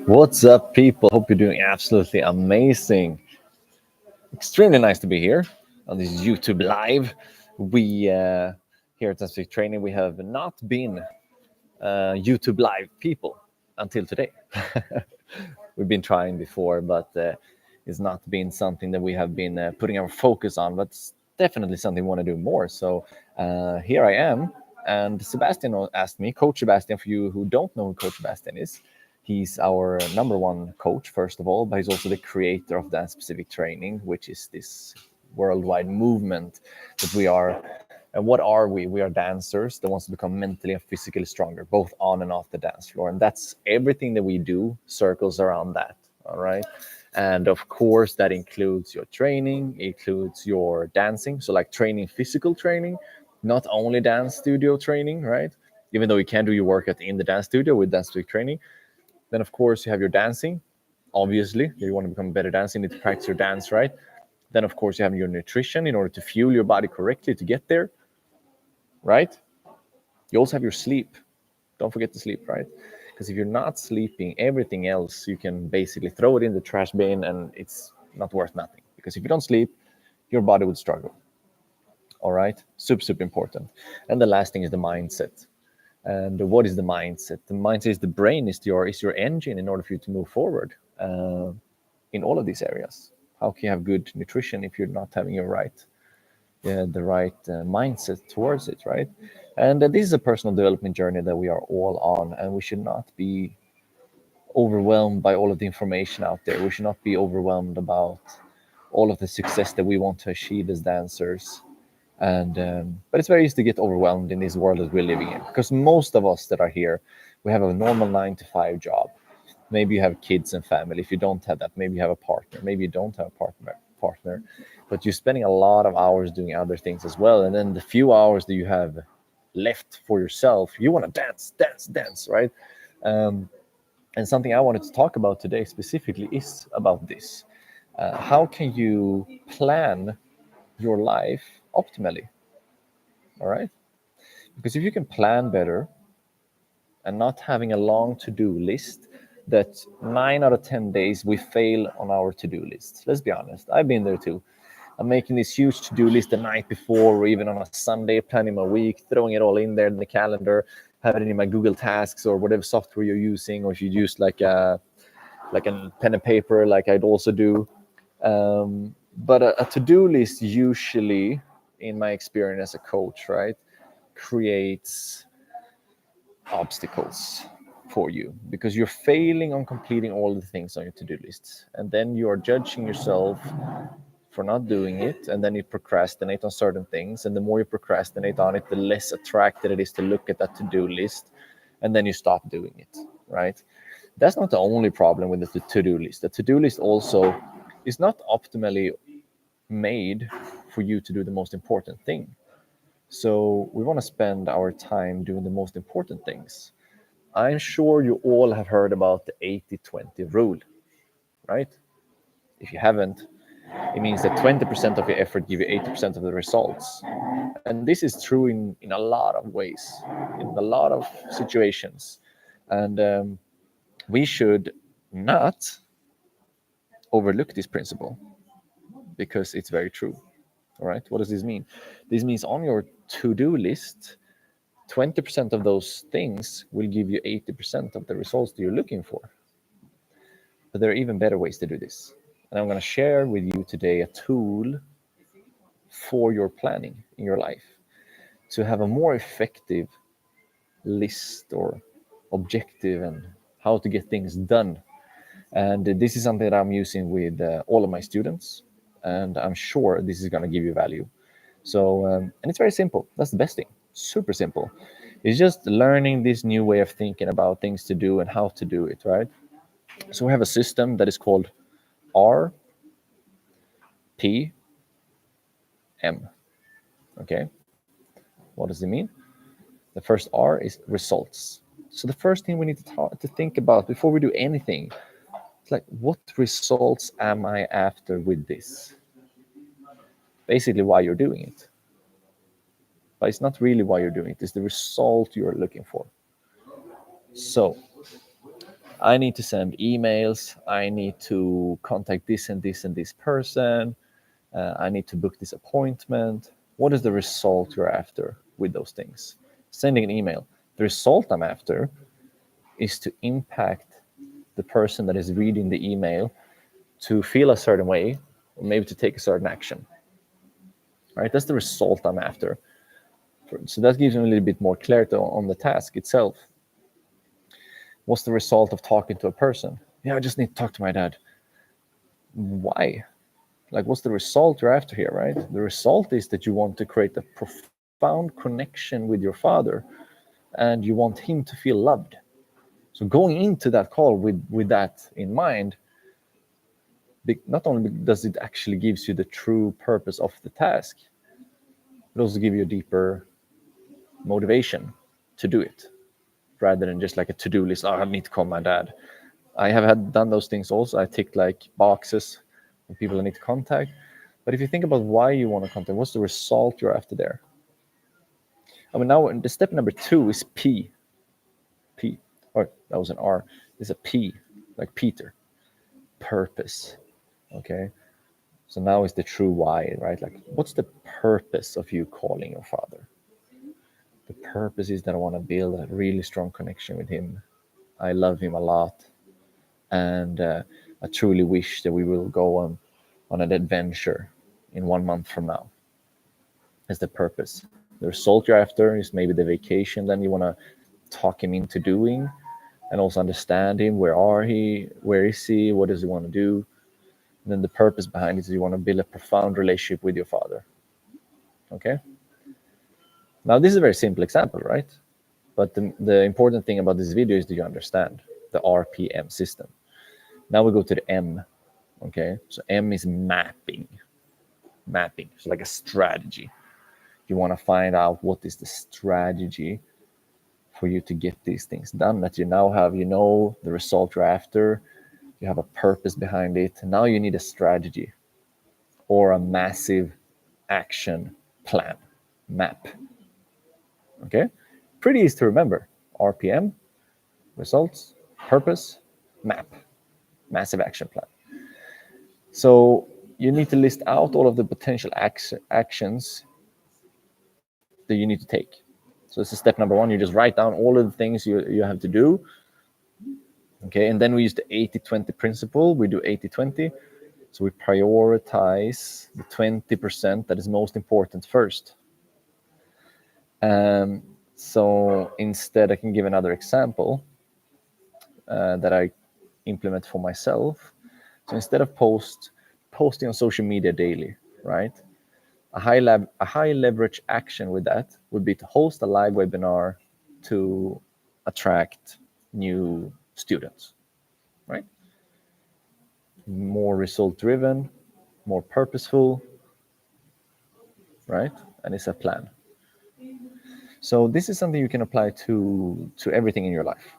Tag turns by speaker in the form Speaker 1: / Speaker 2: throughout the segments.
Speaker 1: What's up, people? Hope you're doing absolutely amazing. Extremely nice to be here on this YouTube live. We here at Scientific Training, we have not been YouTube live people until today. We've been trying before, but it's not been something that we have been putting our focus on. But it's definitely something we want to do more. So here I am, and Sebastian asked me, Coach Sebastian. For you who don't know who Coach Sebastian is, he's our number one coach, first of all, but he's also the creator of Dance Specific Training, which is this worldwide movement that we are. And what are we? We are dancers that wants to become mentally and physically stronger, both on and off the dance floor. And that's everything that we do circles around that. All right. And of course, that includes your training, includes your dancing. So, like training, physical training, not only dance studio training, right? Even though you can do your workout in the dance studio with dance studio training, then of course you have your dancing. Obviously, if you want to become a better dancer, you need to practice your dance, right? Then of course you have your nutrition in order to fuel your body correctly to get there, right? You also have your sleep. Don't forget to sleep, right? Because if you're not sleeping, everything else you can basically throw it in the trash bin and it's not worth nothing. Because if you don't sleep, your body would struggle. All right, super important. And the last thing is the mindset. And what is the mindset? The mindset is the brain is your engine in order for you to move forward in all of these areas. How can you have good nutrition if you're not having the right mindset towards it, right? And this is a personal development journey that we are all on, and we should not be overwhelmed by all of the information out there. We should not be overwhelmed about all of the success that we want to achieve as dancers. And but it's very easy to get overwhelmed in this world that we're living in, because most of us that are here, we have a normal 9 to 5 job. Maybe you have kids and family. If you don't have that, maybe you have a partner. Maybe you don't have a partner, but you're spending a lot of hours doing other things as well. And then the few hours that you have left for yourself, you want to dance, right? And something I wanted to talk about today specifically is about this. How can you plan your life optimally? All right. Because if you can plan better and not having a long to-do list, that 9 out of 10 days we fail on our to-do list. Let's be honest. I've been there too. I'm making this huge to-do list the night before, or even on a Sunday, planning my week, throwing it all in there in the calendar, have it in my Google Tasks or whatever software you're using, or if you use like a pen and paper, like I'd also do. But a to-do list usually, in my experience as a coach, right, creates obstacles for you because you're failing on completing all the things on your to-do list, and then you are judging yourself for not doing it, and then you procrastinate on certain things, and the more you procrastinate on it, the less attracted it is to look at that to-do list, and then you stop doing it, right? That's not the only problem with the to-do list. The to-do list also is not optimally made for you to do the most important thing. So we want to spend our time doing the most important things. I'm sure you all have heard about the 80-20 rule, right? If you haven't, it means that 20% of your effort give you 80% of the results. And this is true in a lot of ways, in a lot of situations. And we should not overlook this principle because it's very true. All right. What does this mean? This means on your to do list, 20% of those things will give you 80% of the results that you're looking for. But there are even better ways to do this. And I'm going to share with you today a tool for your planning in your life to have a more effective list or objective and how to get things done. And this is something that I'm using with all of my students, and I'm sure this is going to give you value. So, and it's very simple. That's the best thing. Super simple. It's just learning this new way of thinking about things to do and how to do it, right? So we have a system that is called RPM. Okay. What does it mean? The first R is results. So the first thing we need to think about before we do anything, it's like, what results am I after with this? Basically, why you're doing it. But it's not really why you're doing it. It's the result you're looking for. So I need to send emails. I need to contact this and this and this person. I need to book this appointment. What is the result you're after with those things? Sending an email. The result I'm after is to impact the person that is reading the email to feel a certain way, or maybe to take a certain action. Right? That's the result I'm after. So that gives me a little bit more clarity on the task itself. What's the result of talking to a person? Yeah, I just need to talk to my dad. Why? Like, what's the result you're after here, right? The result is that you want to create a profound connection with your father, and you want him to feel loved. So going into that call with that in mind, not only does it actually gives you the true purpose of the task, it also gives you a deeper motivation to do it, rather than just like a to-do list. Oh, I need to call my dad. I have done those things also. I ticked like boxes of people I need to contact. But if you think about why you want to contact, what's the result you're after there? I mean, now the step number 2 is P. Or that was an R. It's a P, like Peter. Purpose. Okay. So now is the true why, right? Like, what's the purpose of you calling your father? The purpose is that I want to build a really strong connection with him. I love him a lot. And I truly wish that we will go on an adventure in 1 month from now. That's the purpose. The result you're after is maybe the vacation then you want to talk him into doing, and also understand him. Where is he, what does he want to do? And then the purpose behind it is you want to build a profound relationship with your father. Okay. Now this is a very simple example, right? But the important thing about this video is that you understand the RPM system. Now we go to the M. Okay, so M is mapping. It's like a strategy. You want to find out what is the strategy for you to get these things done that you now have. You know the result you're after. You have a purpose behind it. Now you need a strategy or a massive action plan, map. Okay, pretty easy to remember. RPM, results, purpose, map, massive action plan. So you need to list out all of the potential actions that you need to take. So this is step number 1. You just write down all of the things you have to do. Okay, and then we use the 80-20 principle. We do 80-20. So we prioritize the 20% that is most important first. So instead, I can give another example that I implement for myself. So instead of posting on social media daily, right? A high leverage action with that would be to host a live webinar to attract new students, right? More result driven, more purposeful, right? And it's a plan. So this is something you can apply to everything in your life,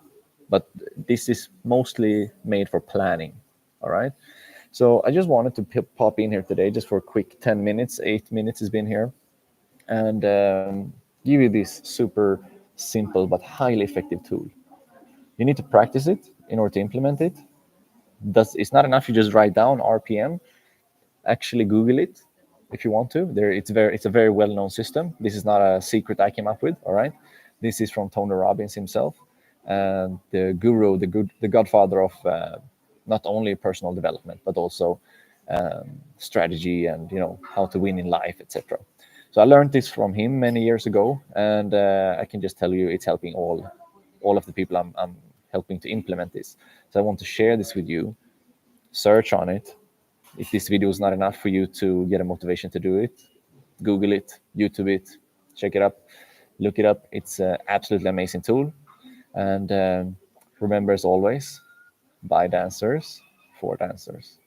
Speaker 1: but this is mostly made for planning. All right. So I just wanted to pop in here today just for a quick 10 minutes, 8 minutes has been here, and give you this super simple but highly effective tool. You need to practice it in order to implement it. It's not enough you just write down RPM. Actually Google it if you want to. It's a very well-known system. This is not a secret I came up with. All right. This is from Tony Robbins himself, and the guru, the godfather of not only personal development, but also strategy and how to win in life, etc. So I learned this from him many years ago, and I can just tell you it's helping all of the people I'm helping to implement this. So I want to share this with you. Search on it. If this video is not enough for you to get a motivation to do it, Google it, YouTube it, check it up, look it up. It's an absolutely amazing tool. And remember, as always, by dancers, for dancers.